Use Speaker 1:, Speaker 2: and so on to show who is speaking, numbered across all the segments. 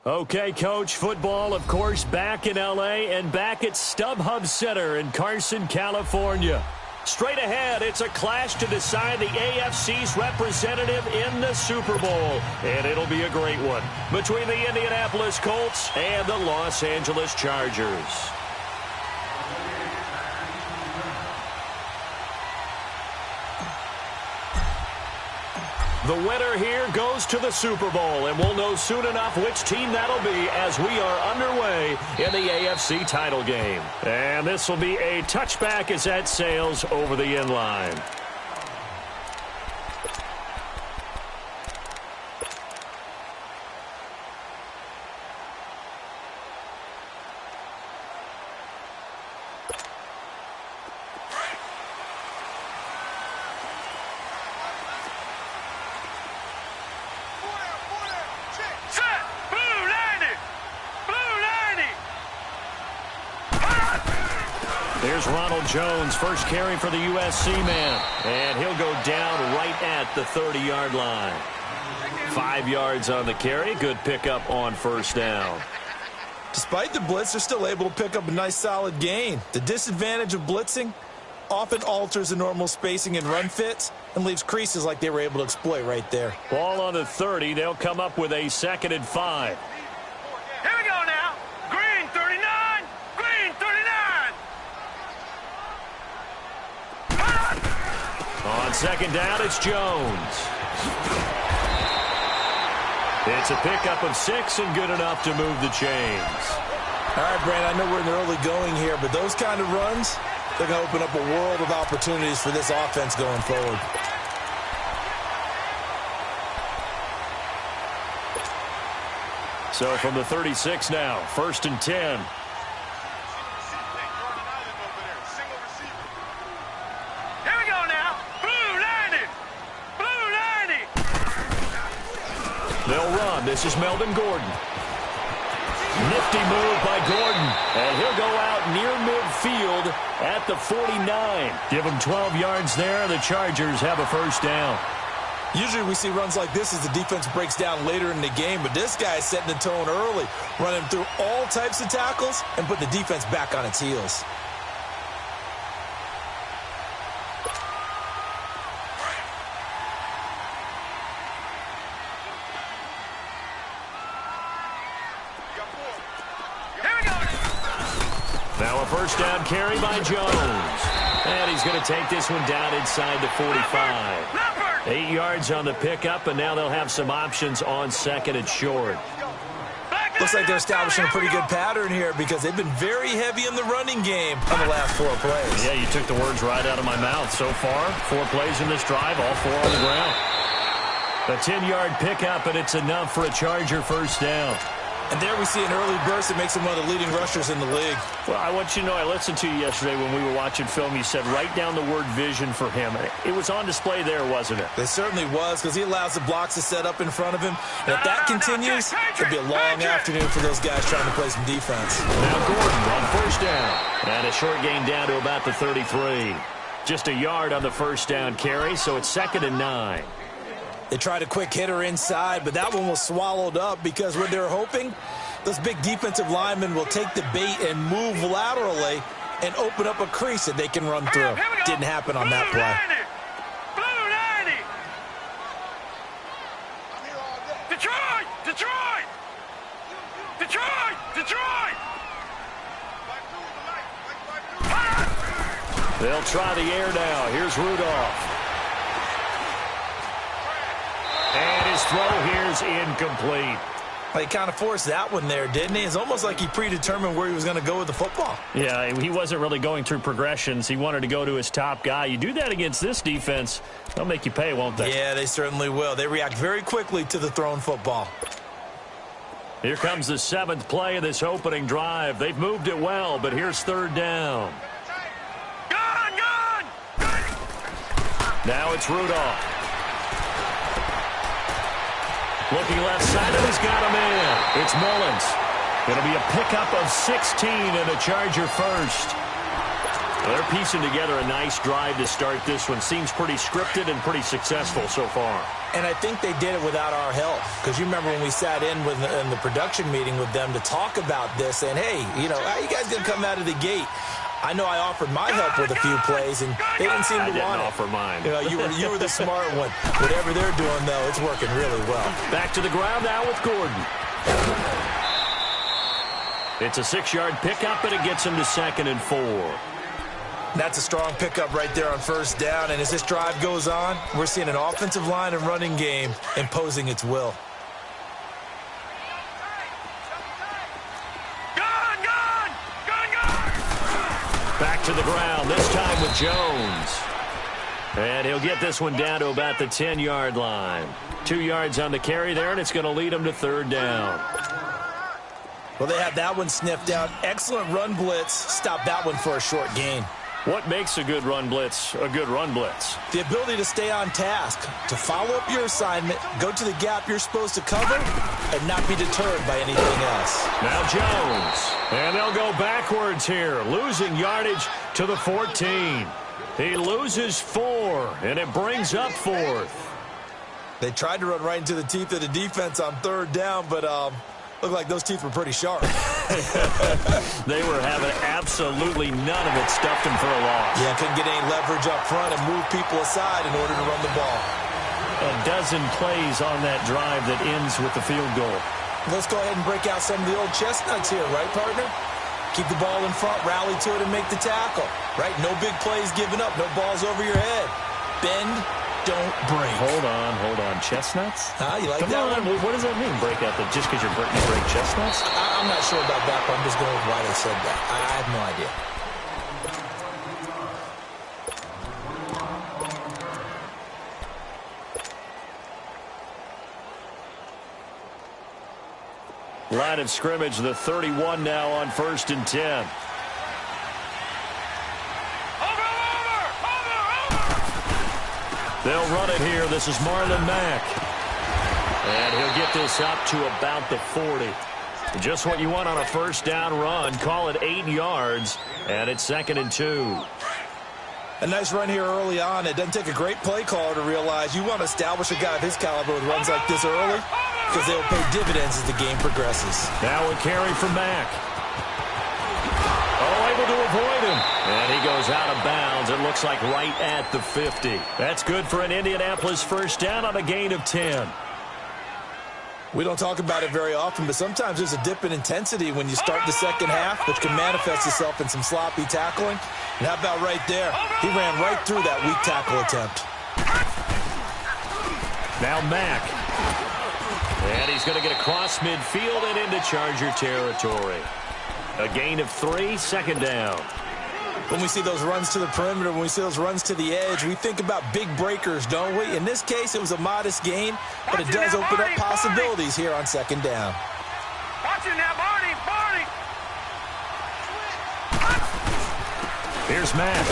Speaker 1: Okay, Coach, football, of course, back in L.A. and back at StubHub Center in Carson, California. Straight ahead, it's a clash to decide the AFC's representative in the Super Bowl. And it'll be a great one between the Indianapolis Colts and the Los Angeles Chargers. The winner here goes to the Super Bowl, and we'll know soon enough which team that'll be as we are underway in the AFC title game. And this will be a touchback as that sails over the end line. Here's Ronald Jones, first carry for the USC man. And he'll go down right at the 30-yard line. 5 yards on the carry. Good pickup on first down.
Speaker 2: Despite the blitz, they're still able to pick up a nice solid gain. The disadvantage of blitzing often alters the normal spacing and run fits and leaves creases like they were able to exploit right there.
Speaker 1: Ball on the 30. They'll come up with a 2nd and 5.
Speaker 3: Here we go now. Green 39. Green 39.
Speaker 1: On 2nd down, it's Jones. It's a pickup of 6 and good enough to move the chains.
Speaker 2: All right, Brand, I know we're in the early going here, but those kind of runs, they're going to open up a world of opportunities for this offense going forward.
Speaker 1: So from the 36 now, 1st and 10. They'll run. This is Melvin Gordon. Nifty move by Gordon. And he'll go out near midfield at the 49. Give him 12 yards there. The Chargers have a first down.
Speaker 2: Usually we see runs like this as the defense breaks down later in the game, but this guy is setting the tone early, running through all types of tackles and putting the defense back on its heels.
Speaker 1: Now a first down carry by Jones. And he's going to take this one down inside the 45. 8 yards on the pickup, and now they'll have some options on 2nd and short.
Speaker 2: Looks like they're establishing a pretty good pattern here because they've been very heavy in the running game on the last 4 plays.
Speaker 1: Yeah, you took the words right out of my mouth. So far, 4 plays in this drive, all 4 on the ground. A 10-yard pickup, and it's enough for a Charger first down.
Speaker 2: And there we see an early burst that makes him one of the leading rushers in the league.
Speaker 1: Well, I want you to know, I listened to you yesterday when we were watching film. You said write down the word vision for him. It was on display there, wasn't it?
Speaker 2: It certainly was, because he allows the blocks to set up in front of him. And if that continues, it'll be a long afternoon for those guys trying to play some defense.
Speaker 1: Now Gordon on first down. And a short gain down to about the 33. Just a yard on the first down carry, so it's 2nd and 9.
Speaker 2: They tried a quick hitter inside, but that one was swallowed up because what they're hoping, those big defensive linemen will take the bait and move laterally and open up a crease that they can run through. Didn't happen on that play.
Speaker 3: Blue 90. Detroit! Detroit! Detroit! Detroit!
Speaker 1: They'll try the air now. Here's Rudolph. And his throw here's incomplete.
Speaker 2: He kind of forced that one there, didn't he? It's almost like he predetermined where he was going to go with the football.
Speaker 1: Yeah, he wasn't really going through progressions. He wanted to go to his top guy. You do that against this defense, they'll make you pay, won't they?
Speaker 2: Yeah, they certainly will. They react very quickly to the thrown football.
Speaker 1: Here comes the 7th play of this opening drive. They've moved it well, but here's 3rd down.
Speaker 3: Gone!
Speaker 1: Now it's Rudolph. Looking left side, and he's got him in. It's Mullins. It'll be a pickup of 16 and a Charger first. Well, they're piecing together a nice drive to start this one. Seems pretty scripted and pretty successful so far.
Speaker 2: And I think they did it without our help. Because you remember when we sat in the production meeting with them to talk about this, and hey, you know, how you guys going to come out of the gate? I know I offered my help with a few plays, and they didn't seem to want it.
Speaker 1: I didn't offer mine.
Speaker 2: You know, you were the smart one. Whatever they're doing, though, it's working really well.
Speaker 1: Back to the ground now with Gordon. It's a 6-yard pickup, and it gets him to 2nd and 4.
Speaker 2: That's a strong pickup right there on first down, and as this drive goes on, we're seeing an offensive line and running game imposing its will.
Speaker 1: Back to the ground, this time with Jones. And he'll get this one down to about the 10-yard line. 2 yards on the carry there, and it's going to lead him to 3rd down.
Speaker 2: Well, they had that one sniffed out. Excellent run blitz. Stop that one for a short gain.
Speaker 1: What makes a good run blitz a good run blitz?
Speaker 2: The ability to stay on task, to follow up your assignment, go to the gap you're supposed to cover, and not be deterred by anything else.
Speaker 1: Now Jones. And they'll go backwards here, losing yardage to the 14. He loses 4, and it brings up 4th.
Speaker 2: They tried to run right into the teeth of the defense on 3rd down, but looked like those teeth were pretty sharp.
Speaker 1: They were having absolutely none of it, stuffed him for a loss.
Speaker 2: Yeah, couldn't get any leverage up front and move people aside in order to run the ball.
Speaker 1: A dozen plays on that drive that ends with the field goal.
Speaker 2: Let's go ahead and break out some of the old chestnuts here, right, partner? Keep the ball in front, rally to it, and make the tackle, right? No big plays given up, no balls over your head. Bend, don't break.
Speaker 1: Hold on. Chestnuts?
Speaker 2: You like
Speaker 1: Come
Speaker 2: that
Speaker 1: on.
Speaker 2: one?
Speaker 1: What does that mean, break out? Just because you break chestnuts?
Speaker 2: I'm not sure about that, but I'm just going with why they said that. I have no idea.
Speaker 1: Line of scrimmage, the 31 now on 1st and 10. They'll run it here. This is Marlon Mack. And he'll get this up to about the 40. Just what you want on a first down run. Call it 8 yards. And it's 2nd and 2.
Speaker 2: A nice run here early on. It doesn't take a great play caller to realize you want to establish a guy of his caliber with runs like this early because they will pay dividends as the game progresses.
Speaker 1: Now a carry from Mack. Able to avoid him. And he goes out of bounds. It looks like right at the 50. That's good for an Indianapolis first down on a gain of 10.
Speaker 2: We don't talk about it very often, but sometimes there's a dip in intensity when you start the second half, which can manifest itself in some sloppy tackling. And how about right there? He ran right through that weak tackle attempt.
Speaker 1: Now Mack. And he's going to get across midfield and into Charger territory. A gain of 3, 2nd down.
Speaker 2: When we see those runs to the perimeter, when we see those runs to the edge, we think about big breakers, don't we? In this case, it was a modest gain, but it does open up possibilities here on 2nd down.
Speaker 3: Watch it now, Barney!
Speaker 1: Here's Mack.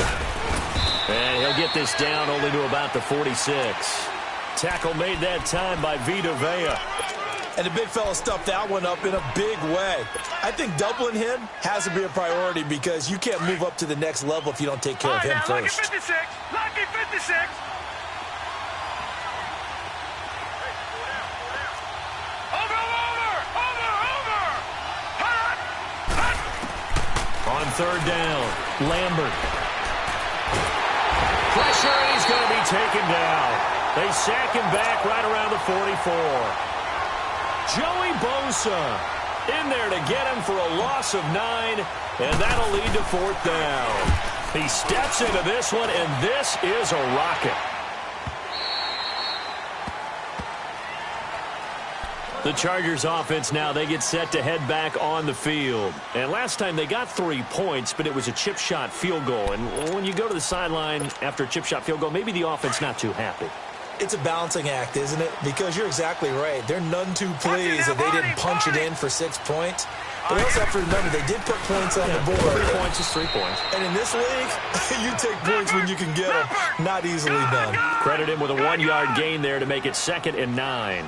Speaker 1: And he'll get this down only to about the 46. Tackle made that time by Vita Vea.
Speaker 2: And the big fella stuffed that one up in a big way. I think doubling him has to be a priority because you can't move up to the next level if you don't take care of him first.
Speaker 3: Lucky 56! Lucky 56! Over!
Speaker 1: On 3rd down, Lambert. Pressure, and he's going to be taken down. They sack him back right around the 44. Joey Bosa in there to get him for a loss of 9, and that'll lead to 4th down. He steps into this one, and this is a rocket. The Chargers offense now, they get set to head back on the field. And last time they got 3 points, but it was a chip shot field goal. And when you go to the sideline after a chip shot field goal, maybe the offense not too happy.
Speaker 2: It's a balancing act, isn't it? Because you're exactly right. They're none too pleased that they didn't punch it in for 6 points. But we also have to remember they did put points on the board.
Speaker 1: 3 points is 3 points.
Speaker 2: And in this league, you take points when you can get them. Not easily done.
Speaker 1: Credit him with a 1-yard gain there to make it 2nd and 9.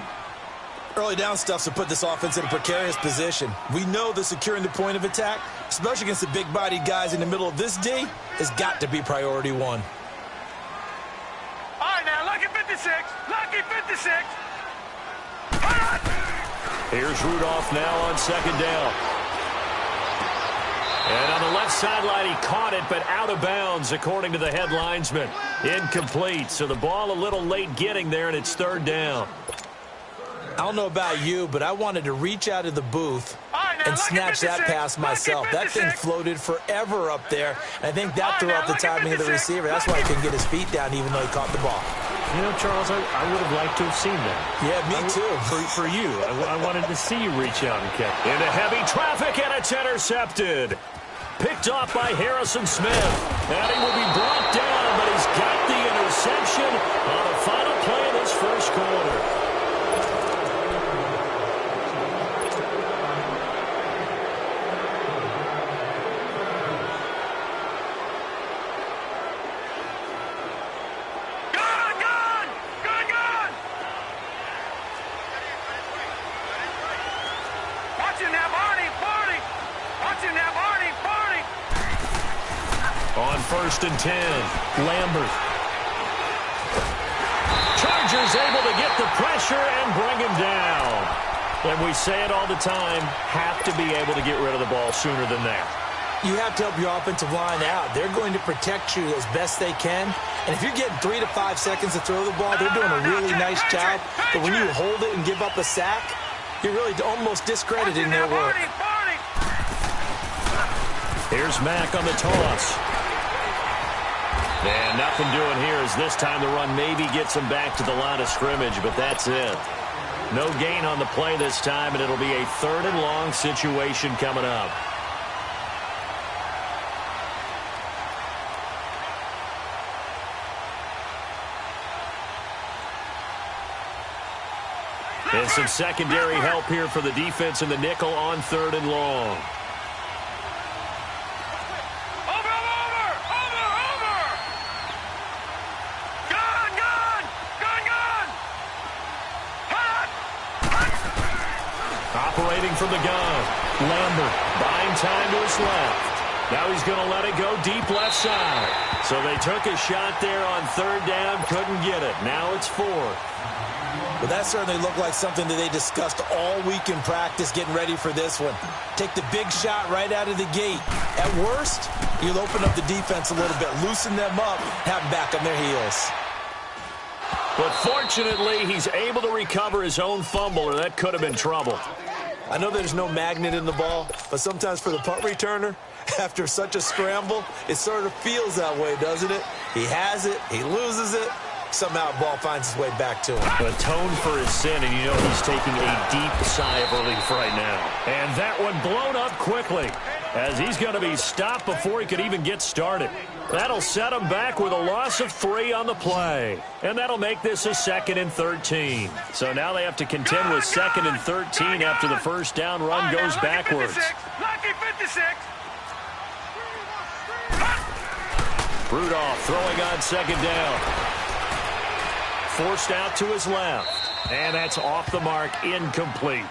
Speaker 2: Early down stuffs will put this offense in a precarious position. We know that securing the point of attack, especially against the big-bodied guys in the middle of this D, has got to be priority one.
Speaker 3: All right, now, lucky 56. Lucky 56.
Speaker 1: Here's Rudolph now on second down. And on the left sideline, he caught it, but out of bounds, according to the head linesman. Incomplete, so the ball a little late getting there, and it's third down.
Speaker 2: I don't know about you, but I wanted to reach out of the booth and snatch that pass myself. That thing floated forever up there. I think that threw off the timing of the receiver. That's why he couldn't get his feet down even though he caught the ball.
Speaker 1: You know, Charles, I would have liked to have seen that.
Speaker 2: Yeah, me too.
Speaker 1: For you. I wanted to see you reach out and catch. Into heavy traffic, and it's intercepted. Picked off by Harrison Smith. And he will be brought down, but he's got the interception on the final play of this first quarter. First and 10, Lambert. Chargers able to get the pressure and bring him down. And we say it all the time, have to be able to get rid of the ball sooner than that.
Speaker 2: You have to help your offensive line out. They're going to protect you as best they can. And if you're getting 3 to 5 seconds to throw the ball, they're doing a really nice job. But when you hold it and give up a sack, you're really almost discrediting their work.
Speaker 1: Here's Mack on the toss. And nothing doing here as this time the run maybe gets him back to the line of scrimmage, but that's it. No gain on the play this time, and it'll be a third and long situation coming up. And some secondary help here for the defense in the nickel on third and long. Operating from the gun, Lambert buying time to his left. Now he's going to let it go deep left side. So they took a shot there on third down, couldn't get it. Now it's fourth.
Speaker 2: Well, that certainly looked like something that they discussed all week in practice getting ready for this one. Take the big shot right out of the gate. At worst, you'll open up the defense a little bit, loosen them up, have them back on their heels.
Speaker 1: But fortunately, he's able to recover his own fumble, or that could have been trouble.
Speaker 2: I know there's no magnet in the ball, but sometimes for the punt returner, after such a scramble, it sort of feels that way, doesn't it? He has it, he loses it, somehow the ball finds its way back to him.
Speaker 1: Atone for his sin, and you know he's taking a deep sigh of relief right now. And that one blown up quickly, as he's going to be stopped before he could even get started. That'll set him back with a loss of 3 on the play. And that'll make this a 2nd and 13. So now they have to contend with 2nd and 13 after the first down run goes backwards.
Speaker 3: Lucky 56.
Speaker 1: Rudolph throwing on second down. Forced out to his left. And that's off the mark, incomplete.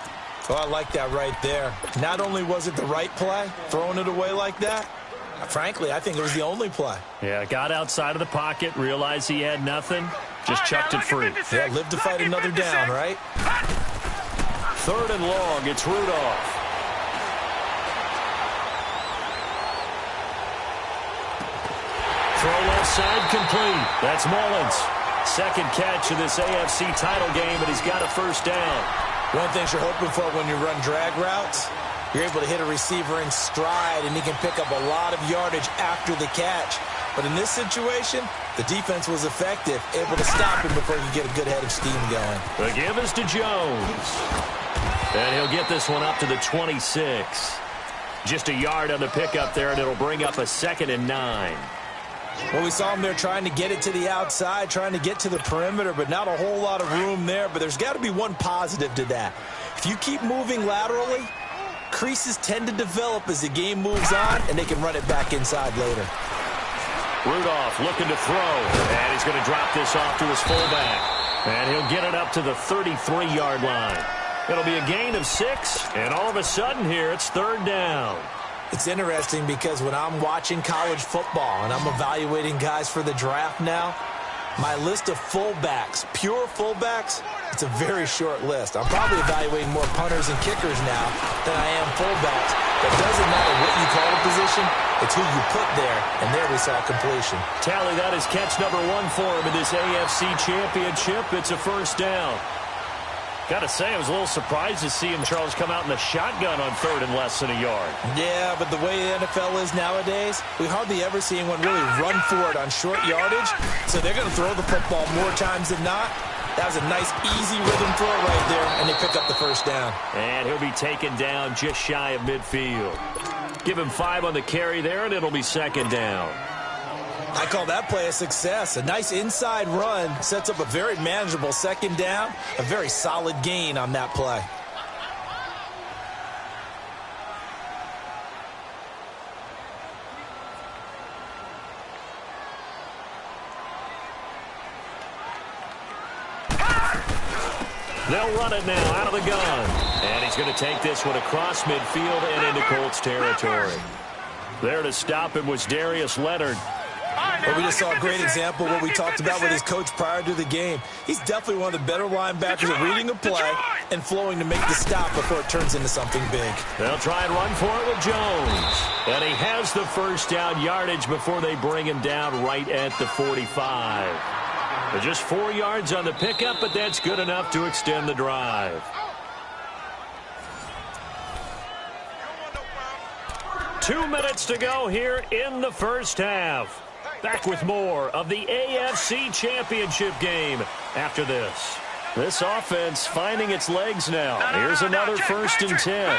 Speaker 2: Oh, I like that right there. Not only was it the right play, throwing it away like that, frankly, I think it was the only play.
Speaker 1: Yeah, got outside of the pocket, realized he had nothing, just chucked it free.
Speaker 2: Yeah, live to fight another down, right?
Speaker 1: Third and long, it's Rudolph. Throw left side complete. That's Mullins. Second catch of this AFC title game, and he's got a first down.
Speaker 2: One thing you're hoping for when you run drag routes, you're able to hit a receiver in stride, and he can pick up a lot of yardage after the catch. But in this situation, the defense was effective, able to stop him before he could get a good head of steam going.
Speaker 1: The give is to Jones. And he'll get this one up to the 26. Just a yard on the pickup there, and it'll bring up a 2nd and 9.
Speaker 2: Well, we saw him there trying to get it to the outside, trying to get to the perimeter, but not a whole lot of room there. But there's got to be one positive to that. If you keep moving laterally, creases tend to develop as the game moves on, and they can run it back inside later.
Speaker 1: Rudolph looking to throw, and he's going to drop this off to his fullback. And he'll get it up to the 33-yard line. It'll be a gain of 6, and all of a sudden here, it's 3rd down.
Speaker 2: It's interesting because when I'm watching college football and I'm evaluating guys for the draft now, my list of fullbacks, pure fullbacks, it's a very short list. I'm probably evaluating more punters and kickers now than I am fullbacks. It doesn't matter what you call the position, it's who you put there, and there we saw completion.
Speaker 1: Tally, that is catch number 1 for him in this AFC Championship. It's a 1st down. Got to say, I was a little surprised to see him, Charles, come out in the shotgun on 3rd and less than a yard.
Speaker 2: Yeah, but the way the NFL is nowadays, we hardly ever see anyone really run for it on short yardage, so they're going to throw the football more times than not. That was a nice, easy rhythm throw right there, and they pick up the 1st down.
Speaker 1: And he'll be taken down just shy of midfield. Give him 5 on the carry there, and it'll be 2nd down.
Speaker 2: I call that play a success. A nice inside run sets up a very manageable 2nd down, a very solid gain on that play.
Speaker 1: They'll run it now out of the gun. And he's going to take this one across midfield and into Colts territory. There to stop him was Darius Leonard.
Speaker 2: Well, we just saw a great example of what we talked about with his coach prior to the game. He's definitely one of the better linebackers at reading a play and flowing to make the stop before it turns into something big.
Speaker 1: They'll try and run for it with Jones. And he has the 1st down yardage before they bring him down right at the 45. They're just 4 yards on the pickup, but that's good enough to extend the drive. 2 minutes to go here in the 1st half. Back with more of the AFC Championship game after this. This offense finding its legs now. Here's another 1st and 10.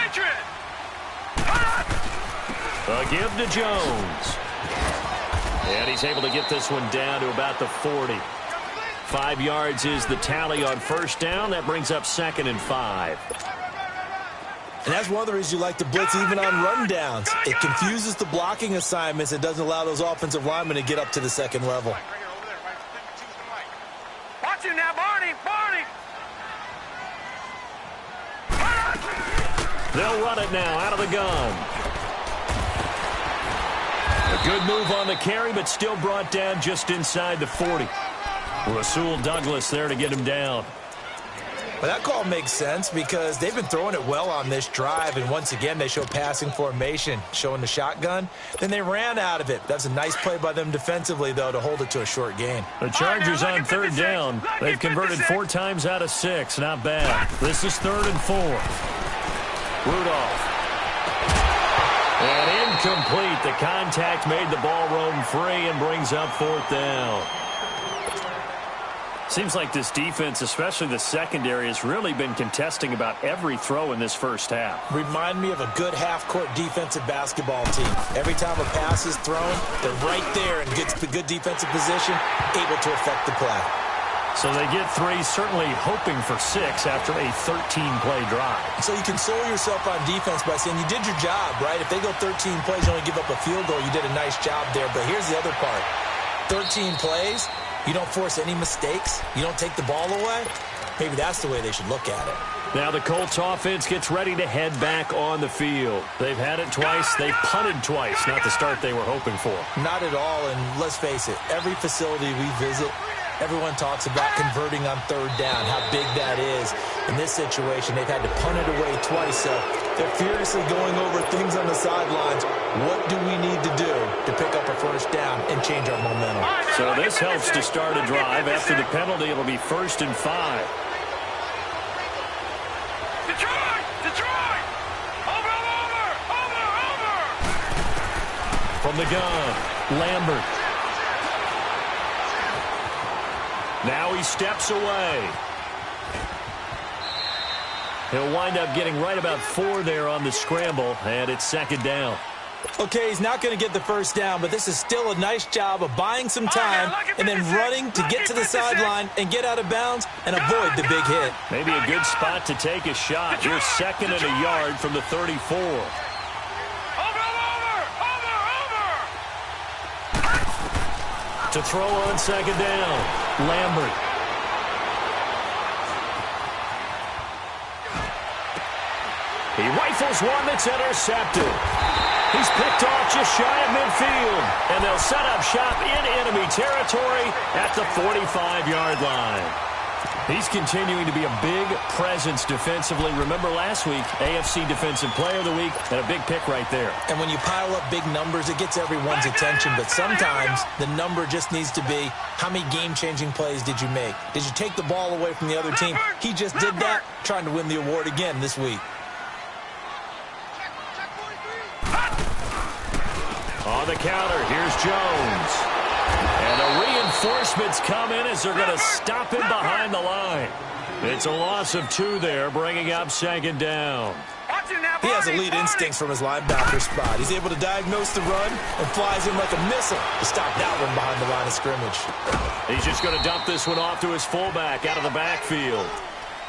Speaker 1: A give to Jones. And he's able to get this one down to about the 40. 5 yards is the tally on 1st down. That brings up 2nd and 5.
Speaker 2: And that's one of the reasons you like to blitz even on rundowns. It confuses the blocking assignments. It doesn't allow those offensive linemen to get up to the 2nd level.
Speaker 3: Watch him now, Barney. Barney.
Speaker 1: They'll run it now out of the gun. A good move on the carry, but still brought down just inside the 40. Rasul Douglas there to get him down.
Speaker 2: But that call makes sense because they've been throwing it well on this drive, and once again they show passing formation, showing the shotgun. Then they ran out of it. That's a nice play by them defensively, though, to hold it to a short gain.
Speaker 1: The Chargers on 3rd down. They've converted 4 times out of 6. Not bad. This is 3rd and 4. Rudolph. And incomplete. The contact made the ball roam free and brings up 4th down. Seems like this defense, especially the secondary, has really been contesting about every throw in this 1st half.
Speaker 2: Remind me of a good half-court defensive basketball team. Every time a pass is thrown, they're right there and gets the good defensive position, able to affect the play.
Speaker 1: So they get 3, certainly hoping for 6 after a 13-play drive.
Speaker 2: So you console yourself on defense by saying you did your job, right? If they go 13 plays, you only give up a field goal, you did a nice job there. But here's the other part. 13 plays, you don't force any mistakes, you don't take the ball away. Maybe that's the way they should look at it.
Speaker 1: Now the Colts offense gets ready to head back on the field. They've had it twice. They've punted twice. Not the start they were hoping for.
Speaker 2: Not at all, and let's face it, every facility we visit, everyone talks about converting on 3rd down, how big that is. In this situation, they've had to punt it away twice, so they're furiously going over things on the sidelines. What do we need to do to pick up a 1st down and change our momentum?
Speaker 1: So this helps to start a drive. After the penalty, it'll be 1st and 5.
Speaker 3: Detroit! Detroit! Over!
Speaker 1: From the gun, Lambert. Now he steps away. He'll wind up getting right about 4 there on the scramble, and it's 2nd down.
Speaker 2: Okay, he's not going to get the 1st down, but this is still a nice job of buying some time and then running to get to the sideline and get out of bounds and avoid the big hit.
Speaker 1: Maybe a good spot to take a shot. Here's 2nd and a yard from the 34. To throw on 2nd down, Lambert. He rifles one that's intercepted. He's picked off just shy of midfield. And they'll set up shop in enemy territory at the 45-yard line. He's continuing to be a big presence defensively. Remember last week, AFC Defensive Player of the Week, and a big pick right there.
Speaker 2: And when you pile up big numbers, it gets everyone's attention. But sometimes the number just needs to be, how many game-changing plays did you make? Did you take the ball away from the other team? He just did that, trying to win the award again this week.
Speaker 1: On the counter, here's Jones. And the reinforcements come in as they're going to stop him behind the line. It's a loss of 2 there, bringing up 2nd down.
Speaker 2: He has elite instincts from his linebacker spot. He's able to diagnose the run and flies in like a missile to stop that one behind the line of scrimmage.
Speaker 1: He's just going to dump this one off to his fullback out of the backfield.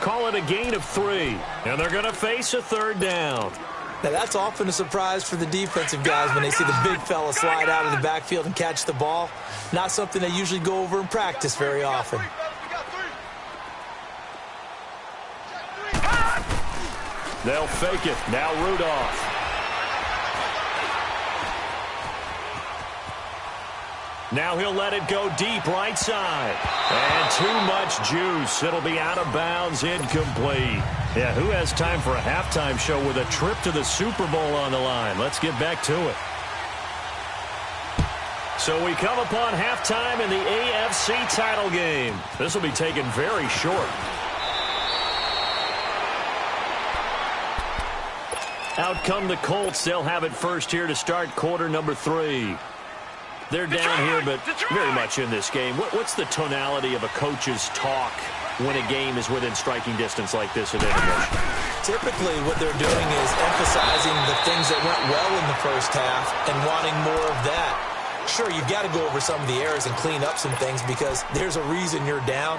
Speaker 1: Call it a gain of 3, and they're going to face a 3rd down.
Speaker 2: Now, that's often a surprise for the defensive guys when they see the big fella slide out of the backfield and catch the ball. Not something they usually go over in practice very often.
Speaker 1: They'll fake it. Now Rudolph. Now he'll let it go deep right side. And too much juice. It'll be out of bounds, incomplete. Yeah, who has time for a halftime show with a trip to the Super Bowl on the line? Let's get back to it. So we come upon halftime in the AFC title game. This will be taken very short. Out come the Colts. They'll have it first here to start quarter number 3. They're down here, but very much in this game. What's the tonality of a coach's talk when a game is within striking distance like this at intermission?
Speaker 2: Typically, what they're doing is emphasizing the things that went well in the first half and wanting more of that. Sure, you've got to go over some of the errors and clean up some things because there's a reason you're down.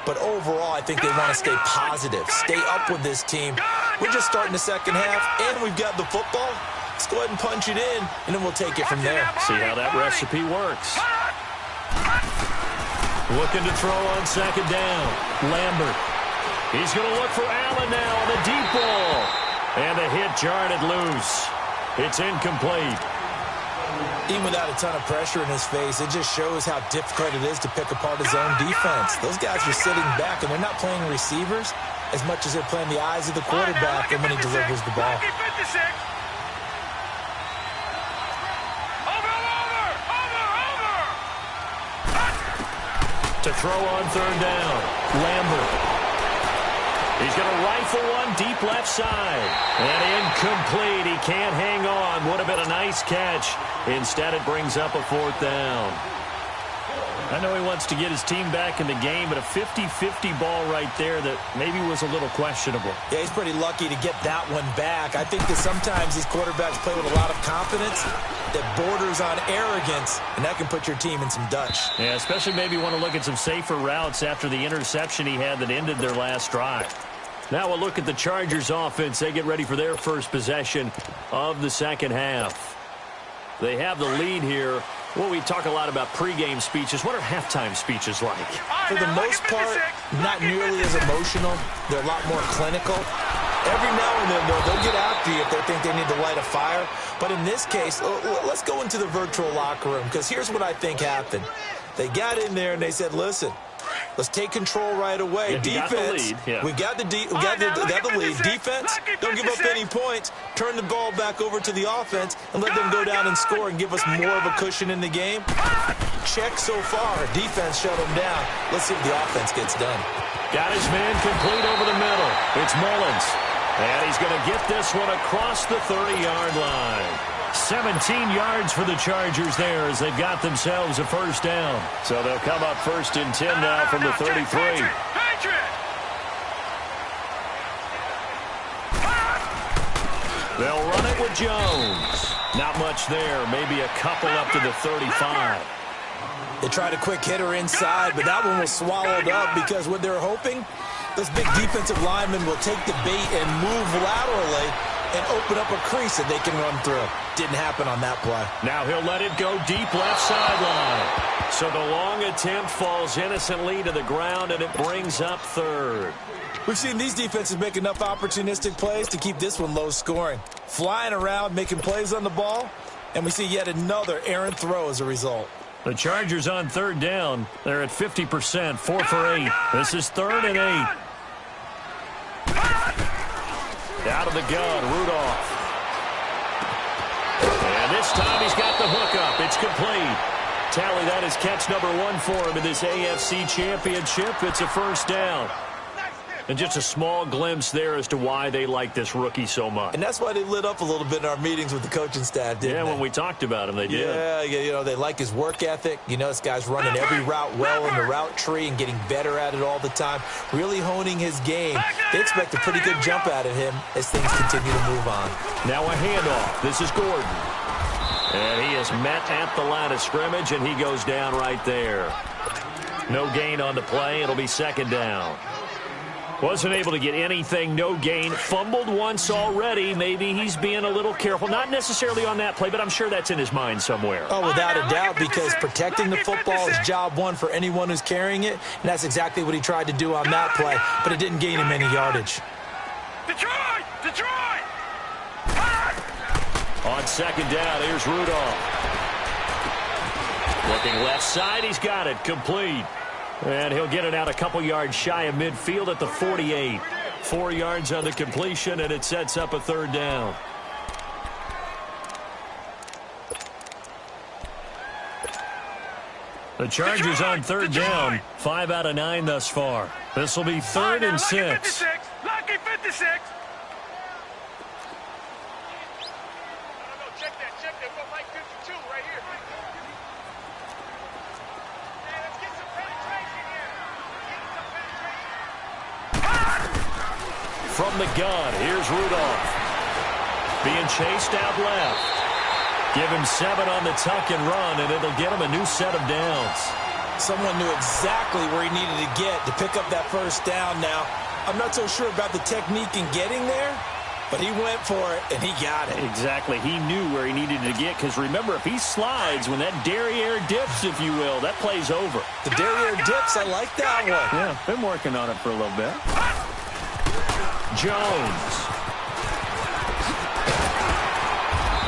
Speaker 2: But overall, I think they want to stay positive, stay up with this team. We're just starting the second half, and we've got the football. Let's go ahead and punch it in, and then we'll take it from there.
Speaker 1: See how that recipe works. Looking to throw on 2nd down. Lambert. He's going to look for Allen now on the deep ball. And the hit jarred it loose. It's incomplete.
Speaker 2: Even without a ton of pressure in his face, it just shows how difficult it is to pick apart his own defense. Those guys are sitting back, and they're not playing receivers as much as they're playing the eyes of the quarterback and when he delivers the ball.
Speaker 1: To throw on 3rd down. Lambert. He's going to rifle one deep left side. And incomplete. He can't hang on. Would have been a nice catch. Instead, it brings up a 4th down. I know he wants to get his team back in the game, but a 50-50 ball right there that maybe was a little questionable.
Speaker 2: Yeah, he's pretty lucky to get that one back. I think that sometimes these quarterbacks play with a lot of confidence that borders on arrogance, and that can put your team in some Dutch.
Speaker 1: Yeah, especially maybe want to look at some safer routes after the interception he had that ended their last drive. Now we'll look at the Chargers offense. They get ready for their first possession of the second half. They have the lead here. Well, we talk a lot about pregame speeches. What are halftime speeches like?
Speaker 2: For the most part, not nearly as emotional. They're a lot more clinical. Every now and then, they'll get after you if they think they need to light a fire. But in this case, let's go into the virtual locker room, because here's what I think happened. They got in there and they said, listen, let's take control right away. Defense, we got the lead. Defense, don't give up any points. Turn the ball back over to the offense and let them go down and score and give us more of a cushion in the game. Check so far. Defense shut them down. Let's see if the offense gets done.
Speaker 1: Got his man complete over the middle. It's Mullins. And he's going to get this one across the 30-yard line. 17 yards for the Chargers there as they've got themselves a first down. So they'll come up 1st and 10 now from the 33. They'll run it with Jones. Not much there. Maybe a couple up to the 35.
Speaker 2: They tried a quick hitter inside, but that one was swallowed up because what they're hoping, those big defensive linemen will take the bait and move laterally and open up a crease that they can run through. Didn't happen on that play.
Speaker 1: Now he'll let it go deep left sideline. So the long attempt falls innocently to the ground, and it brings up third.
Speaker 2: We've seen these defenses make enough opportunistic plays to keep this one low scoring. Flying around, making plays on the ball, and we see yet another errant throw as a result.
Speaker 1: The Chargers on third down. They're at 50%, 4 for 8. This is 3rd and 8. Out of the gun, Rudolph. And this time he's got the hook up. It's complete. Tally, that is catch number 1 for him in this AFC Championship. It's a first down. And just a small glimpse there as to why they like this rookie so much.
Speaker 2: And that's why they lit up a little bit in our meetings with the coaching staff, didn't they?
Speaker 1: Yeah, when we talked about him, they did.
Speaker 2: Yeah, you know, they like his work ethic. You know, this guy's running every route well in the route tree and getting better at it all the time, really honing his game. They expect a pretty good jump out of him as things continue to move on.
Speaker 1: Now a handoff. This is Gordon. And he is met at the line of scrimmage, and he goes down right there. No gain on the play. It'll be second down. Wasn't able to get anything, no gain. Fumbled once already. Maybe he's being a little careful. Not necessarily on that play, but I'm sure that's in his mind somewhere.
Speaker 2: Oh, without a doubt, because protecting the football is job one for anyone who's carrying it, and that's exactly what he tried to do on that play, but it didn't gain him any yardage.
Speaker 3: Detroit! Detroit!
Speaker 1: On second down, here's Rudolph. Looking left side, he's got it, complete. And he'll get it out a couple yards shy of midfield at the 48. 4 yards on the completion, and it sets up a third down. The Chargers on third down. 5 out of 9 thus far. This will be 3rd and 6.
Speaker 3: Lucky 56. Check that. What Mike 52 right here. Let's get some penetration here.
Speaker 1: From the gun, here's Rudolph. Being chased out left. Give him 7 on the tuck and run, and it'll get him a new set of downs.
Speaker 2: Someone knew exactly where he needed to get to pick up that first down now. I'm not so sure about the technique in getting there, but he went for it, and he got it.
Speaker 1: Exactly. He knew where he needed to get, because remember, if he slides, when that derriere dips, if you will, that play's over.
Speaker 2: The derriere dips, I like that one.
Speaker 1: Yeah, been working on it for a little bit. Jones.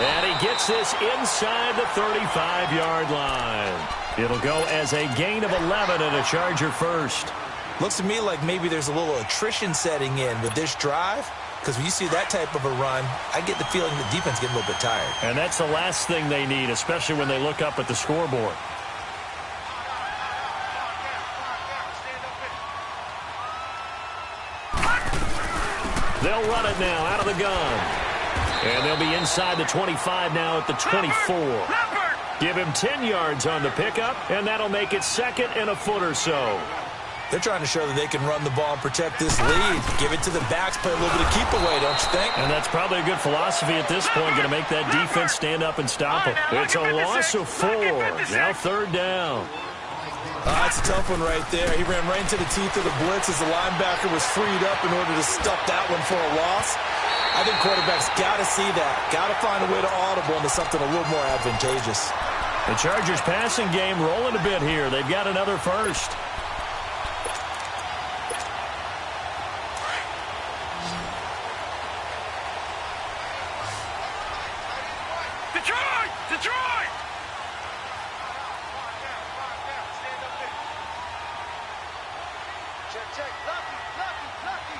Speaker 1: And he gets this inside the 35-yard line. It'll go as a gain of 11 and a Charger first.
Speaker 2: Looks to me like maybe there's a little attrition setting in with this drive, because when you see that type of a run, I get the feeling the defense getting a little bit tired.
Speaker 1: And that's the last thing they need, especially when they look up at the scoreboard. They'll run it now out of the gun. And they'll be inside the 25 now at the 24. Give him 10 yards on the pickup, and that'll make it 2nd and a foot or so.
Speaker 2: They're trying to show that they can run the ball and protect this lead. Give it to the backs, play a little bit of keep away, don't you think?
Speaker 1: And that's probably a good philosophy at this point, going to make that defense stand up and stop them. It's a loss of 4. Now 3rd down.
Speaker 2: That's a tough one right there. He ran right into the teeth of the blitz as the linebacker was freed up in order to stuff that one for a loss. I think quarterbacks got to see that. Got to find a way to audible into something a little more advantageous.
Speaker 1: The Chargers passing game rolling a bit here. They've got another first.
Speaker 3: Detroit! Detroit! Check. Lucky.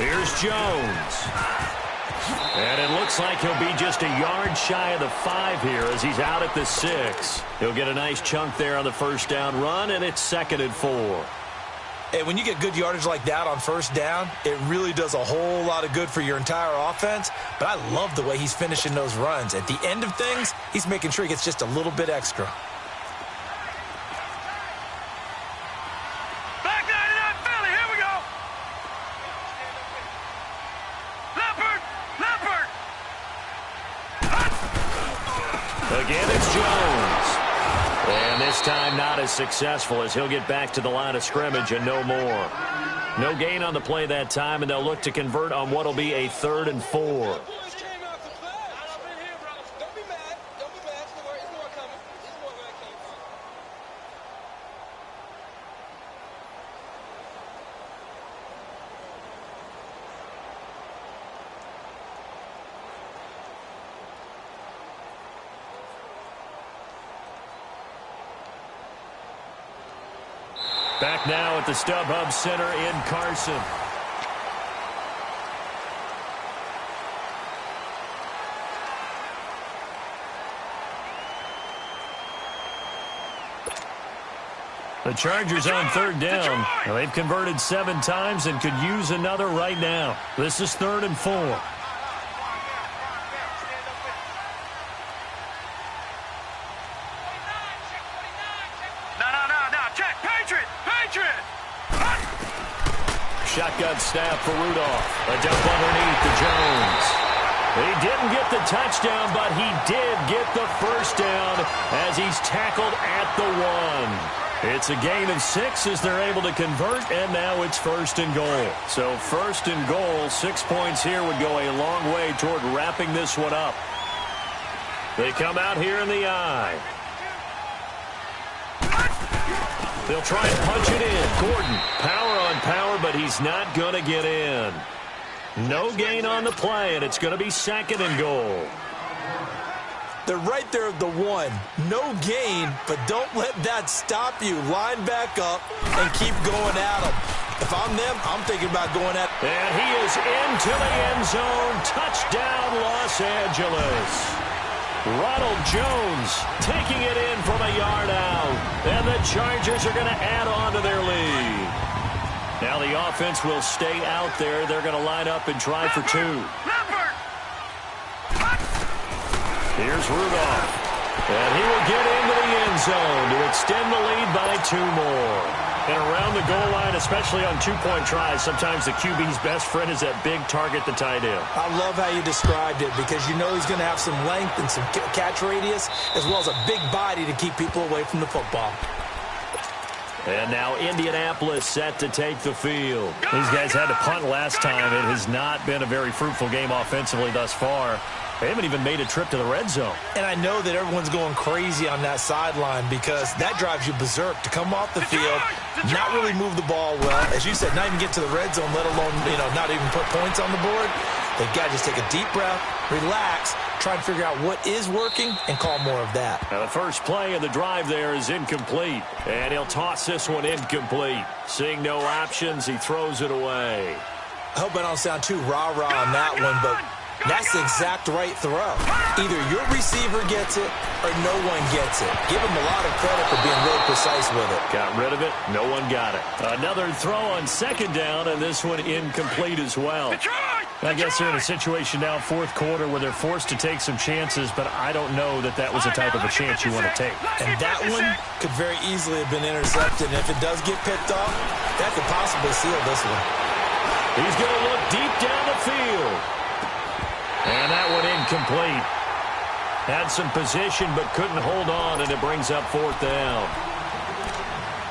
Speaker 1: Here's Jones. And it looks like he'll be just a yard shy of the 5 here as he's out at the 6. He'll get a nice chunk there on the first down run, and it's 2nd and 4.
Speaker 2: And when you get good yardage like that on first down, it really does a whole lot of good for your entire offense. But I love the way he's finishing those runs. At the end of things, he's making sure he gets just a little bit extra.
Speaker 3: Back 99 Philly, here we go. Leopard.
Speaker 1: Again, it's Jones. And this time not as successful as he'll get back to the line of scrimmage and no more. No gain on the play that time, and they'll look to convert on what will be a 3rd and 4. Back now at the StubHub Center in Carson. The Chargers on third down. Now, they've converted 7 times and could use another right now. This is 3rd and 4.
Speaker 3: No. Check. Patriot.
Speaker 1: Shotgun snap for Rudolph. A dump underneath to Jones. He didn't get the touchdown, but he did get the first down as he's tackled at the 1. It's a gain of 6 as they're able to convert, and now it's 1st and goal. So 1st and goal, 6 points here would go a long way toward wrapping this one up. They come out here in the eye. They'll try and punch it in. Gordon, power on power, but he's not going to get in. No gain on the play, and it's going to be 2nd and goal.
Speaker 2: They're right there at the 1. No gain, but don't let that stop you. Line back up and keep going at them. If I'm them, I'm thinking about going at them.
Speaker 1: And he is into the end zone. Touchdown, Los Angeles. Ronald Jones taking it in from a yard out. And the Chargers are going to add on to their lead. Now the offense will stay out there. They're going to line up and try for 2. Here's Rudolph. And he will get into the end zone to extend the lead by 2 more. And around the goal line, especially on 2-point tries, sometimes the QB's best friend is that big target, the tight end.
Speaker 2: I love how you described it because you know he's going to have some length and some catch radius as well as a big body to keep people away from the football.
Speaker 1: And now Indianapolis set to take the field. These guys had to punt last time. It has not been a very fruitful game offensively thus far. They haven't even made a trip to the red zone.
Speaker 2: And I know that everyone's going crazy on that sideline because that drives you berserk to come off the field, not really move the ball well. As you said, not even get to the red zone, let alone, not even put points on the board. They've got to just take a deep breath, relax, try and figure out what is working and call more of that.
Speaker 1: Now the first play of the drive there is incomplete. And he'll toss this one incomplete. Seeing no options, he throws it away.
Speaker 2: I hope I don't sound too rah-rah on that one, but that's the exact right throw. Either your receiver gets it or no one gets it. Give him a lot of credit for being really precise with it.
Speaker 1: Got rid of it. No one got it. Another throw on 2nd down, and this one incomplete as well. I guess they're in a situation now, 4th quarter, where they're forced to take some chances, but I don't know that that was the type of a chance you want to take.
Speaker 2: And that one could very easily have been intercepted. And if it does get picked off, that could possibly seal this one.
Speaker 1: He's going to look deep down the field. And that one incomplete. Had some position but couldn't hold on, and it brings up 4th down.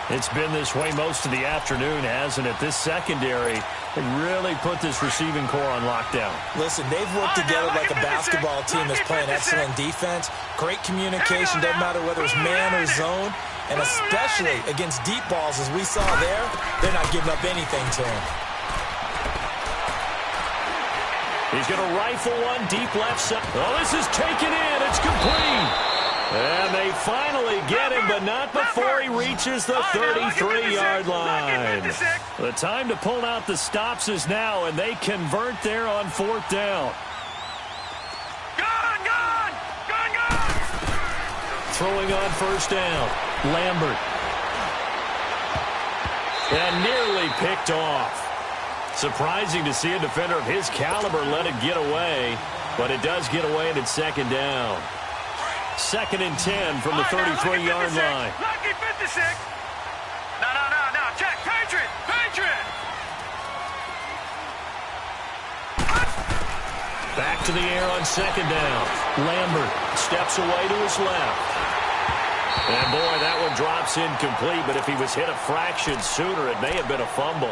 Speaker 1: It's been this way most of the afternoon, hasn't it? This secondary, they really put this receiving core on lockdown.
Speaker 2: Listen, they've worked together like a basketball team that's playing excellent defense. Great communication, doesn't matter whether it's man or zone. And especially against deep balls, as we saw there, they're not giving up anything to him.
Speaker 1: He's going to rifle one deep left side. Oh, this is taken in. It's complete. And they finally get him, but not before he reaches the 33-yard line. The time to pull out the stops is now, and they convert there on 4th down.
Speaker 3: Gone!
Speaker 1: Throwing on 1st down. Lambert. And nearly picked off. Surprising to see a defender of his caliber let it get away, but it does get away, and it's 2nd down. 2nd and 10 from the 33-yard line.
Speaker 3: Lucky 56. No. Check. Patriot.
Speaker 1: Back to the air on 2nd down. Lambert steps away to his left. And, boy, that one drops incomplete, but if he was hit a fraction sooner, it may have been a fumble.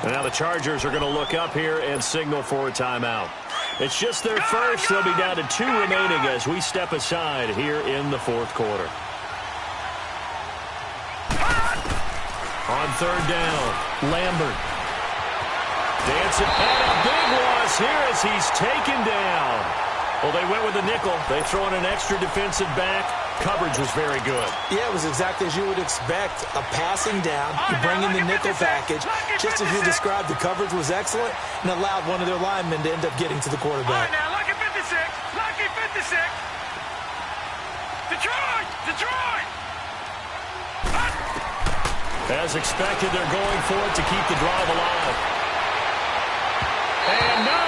Speaker 1: And now the Chargers are going to look up here and signal for a timeout. It's just their first. They'll be down to 2 remaining as we step aside here in the 4th quarter. On 3rd down, Lambert. Dancing, and a big loss here as he's taken down. Well, they went with the nickel. They throw in an extra defensive back. Coverage was very good.
Speaker 2: Yeah, it was exactly as you would expect. A passing down, you bring in the nickel package. Just as you described, the coverage was excellent and allowed one of their linemen to end up getting to the quarterback.
Speaker 3: All right, now, lucky 56. Lucky 56. Detroit! Detroit!
Speaker 1: As expected, they're going for it to keep the drive alive. And no,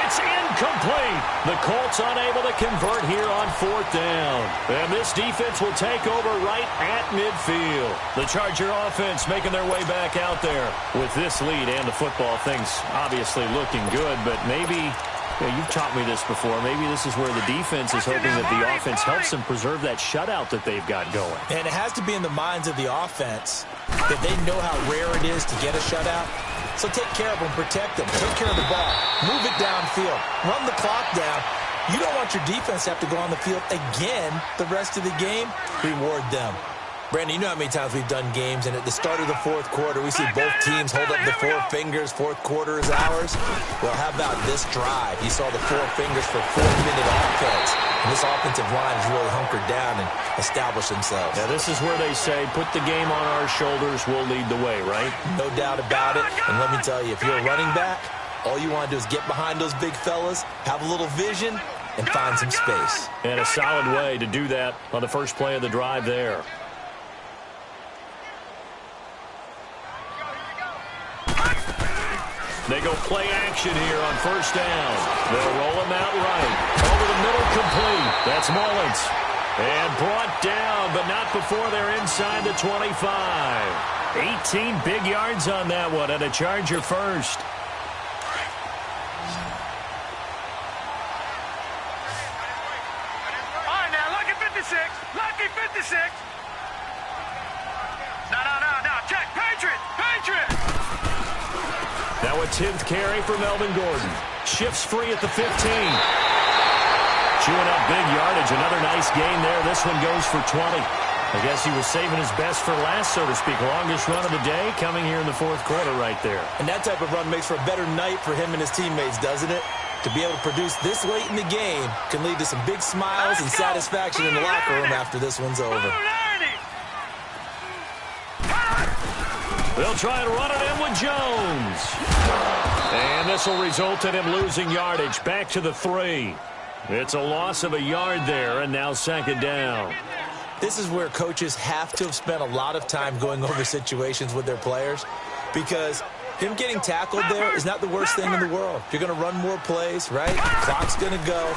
Speaker 1: it's incomplete. The Colts unable to convert here on 4th down. And this defense will take over right at midfield. The Charger offense making their way back out there. With this lead and the football, things obviously looking good, but maybe, you've taught me this before, maybe this is where the defense is hoping that the offense helps them preserve that shutout that they've got going.
Speaker 2: And it has to be in the minds of the offense that they know how rare it is to get a shutout. So take care of them, protect them, take care of the ball, move it downfield, run the clock down. You don't want your defense to have to go on the field again the rest of the game. Reward them. Brandon, you know how many times we've done games, and at the start of the 4th quarter, we see both teams hold up the 4 fingers, 4th quarter is ours. Well, how about this drive? You saw the 4 fingers for 4-minute offense, and this offensive line has really hunkered down and established themselves.
Speaker 1: Now, this is where they say, put the game on our shoulders, we'll lead the way, right?
Speaker 2: No doubt about it, and let me tell you, if you're a running back, all you want to do is get behind those big fellas, have a little vision, and find some space.
Speaker 1: And a solid way to do that on the first play of the drive there. They go play action here on 1st down. They'll roll him out right. Over the middle, complete. That's Mullins. And brought down, but not before they're inside the 25. 18 big yards on that one, and a Charger first.
Speaker 3: All right, now, lucky 56. Lucky 56. No. Check. Patriot. Patriot.
Speaker 1: Now a 10th carry for Melvin Gordon. Shifts free at the 15. Chewing up big yardage. Another nice gain there. This one goes for 20. I guess he was saving his best for last, so to speak. Longest run of the day coming here in the 4th quarter right there.
Speaker 2: And that type of run makes for a better night for him and his teammates, doesn't it? To be able to produce this late in the game can lead to some big smiles and satisfaction in the locker room after this one's over.
Speaker 1: They'll try and run it in with Jones. And this will result in him losing yardage. Back to the 3. It's a loss of a yard there, and now 2nd down.
Speaker 2: This is where coaches have to have spent a lot of time going over situations with their players, because him getting tackled there is not the worst thing in the world. You're going to run more plays, right? Clock's going to go.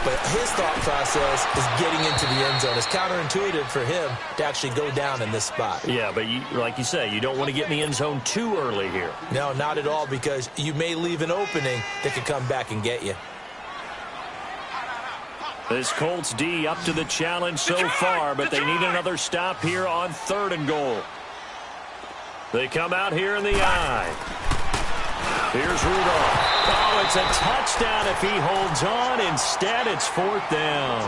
Speaker 2: But his thought process is getting into the end zone. It's counterintuitive for him to actually go down in this spot.
Speaker 1: Yeah, but like you say, you don't want to get in the end zone too early here.
Speaker 2: No, not at all, because you may leave an opening that could come back and get you.
Speaker 1: This Colts D up to the challenge so far, but they need another stop here on 3rd and goal. They come out here in the eye. Here's Rudolph. Oh, it's a touchdown if he holds on. Instead, it's 4th down.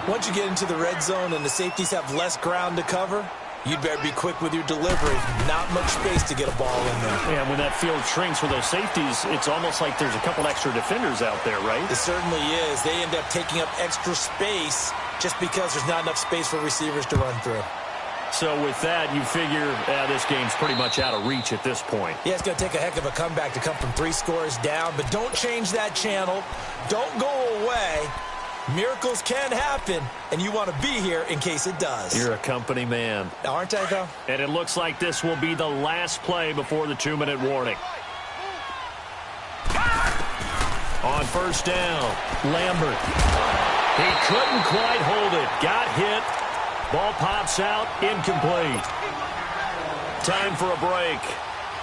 Speaker 2: Once you get into the red zone and the safeties have less ground to cover, you'd better be quick with your delivery. Not much space to get a ball in there.
Speaker 1: Yeah, when that field shrinks with those safeties, it's almost like there's a couple extra defenders out there, right?
Speaker 2: It certainly is. They end up taking up extra space just because there's not enough space for receivers to run through.
Speaker 1: So with that, you figure this game's pretty much out of reach at this point.
Speaker 2: Yeah, it's going to take a heck of a comeback to come from 3 scores down, but don't change that channel. Don't go away. Miracles can happen, and you want to be here in case it does.
Speaker 1: You're a company man.
Speaker 2: Aren't I, though?
Speaker 1: And it looks like this will be the last play before the 2-minute warning. On 1st down, Lambert. He couldn't quite hold it. Got hit. Ball pops out, incomplete. Time for a break.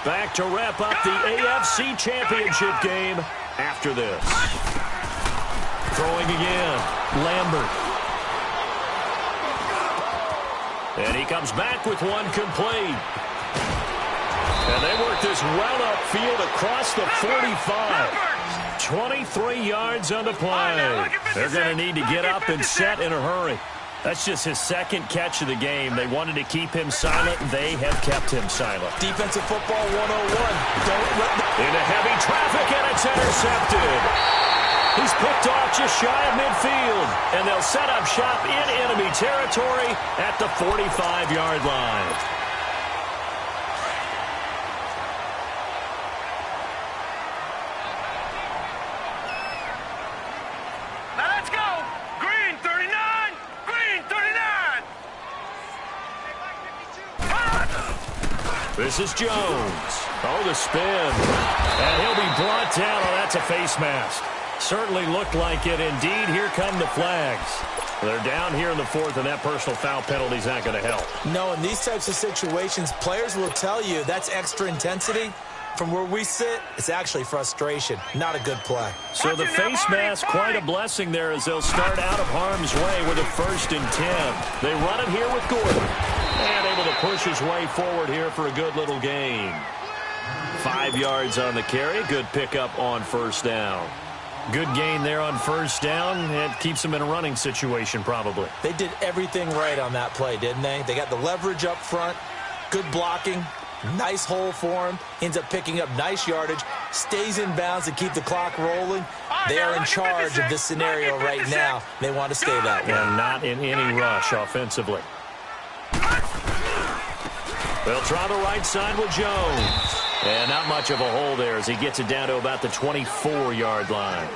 Speaker 1: Back to wrap up the AFC Championship game after this. Throwing again, Lambert. And he comes back with one complete. And they work this well upfield across the 45. 23 yards on the play. They're going to need to get up and set in a hurry. That's just his 2nd catch of the game. They wanted to keep him silent. They have kept him silent.
Speaker 2: Defensive football 101. Don't let
Speaker 1: into heavy traffic, and it's intercepted. He's picked off just shy of midfield, and they'll set up shop in enemy territory at the 45-yard line.
Speaker 3: Now let's go. Green 39. Green 39.
Speaker 1: This is Jones. Oh, the spin. And he'll be brought down. Oh, that's a face mask. Certainly looked like it. Indeed, here come the flags. They're down here in the fourth, and that personal foul penalty is not going to help.
Speaker 2: No, in these types of situations, players will tell you that's extra intensity. From where we sit, it's actually frustration. Not a good play.
Speaker 1: So the face mask, quite a blessing there as they'll start out of harm's way with a 1st and 10. They run it here with Gordon. And able to push his way forward here for a good little gain. 5 yards on the carry. Good pickup on 1st down. Good gain there on 1st down. It keeps them in a running situation probably.
Speaker 2: They did everything right on that play, didn't they? They got the leverage up front, good blocking, nice hole for him, ends up picking up nice yardage, stays in bounds to keep the clock rolling. They are in charge of this scenario right now. They want to stay that way.
Speaker 1: And not in any rush offensively. They'll try the right side with Jones. And not much of a hole there as he gets it down to about the 24-yard line.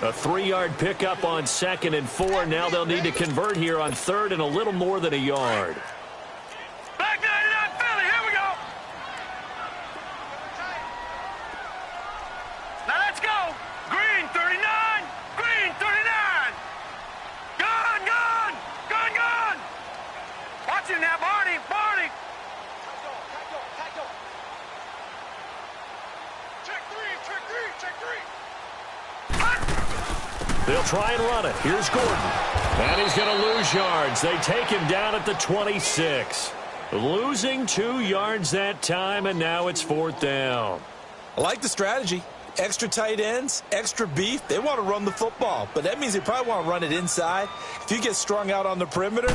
Speaker 1: A 3-yard pickup on 2nd and 4. Now they'll need to convert here on 3rd and a little more than a yard.
Speaker 3: Back 99 Philly. Here we go. Now let's go. Green 39. Green 39. Gun, gun. Gun, gun. Watch him now, Barney. Barney.
Speaker 1: They'll try and run it. Here's Gordon. And he's going to lose yards. They take him down at the 26. Losing 2 yards that time, and now it's 4th down.
Speaker 2: I like the strategy. Extra tight ends, extra beef. They want to run the football, but that means they probably want to run it inside. If you get strung out on the perimeter,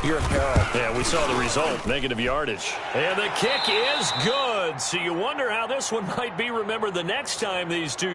Speaker 2: you're in peril.
Speaker 1: Yeah, we saw the result, negative yardage. And the kick is good. So you wonder how this one might be remembered the next time these two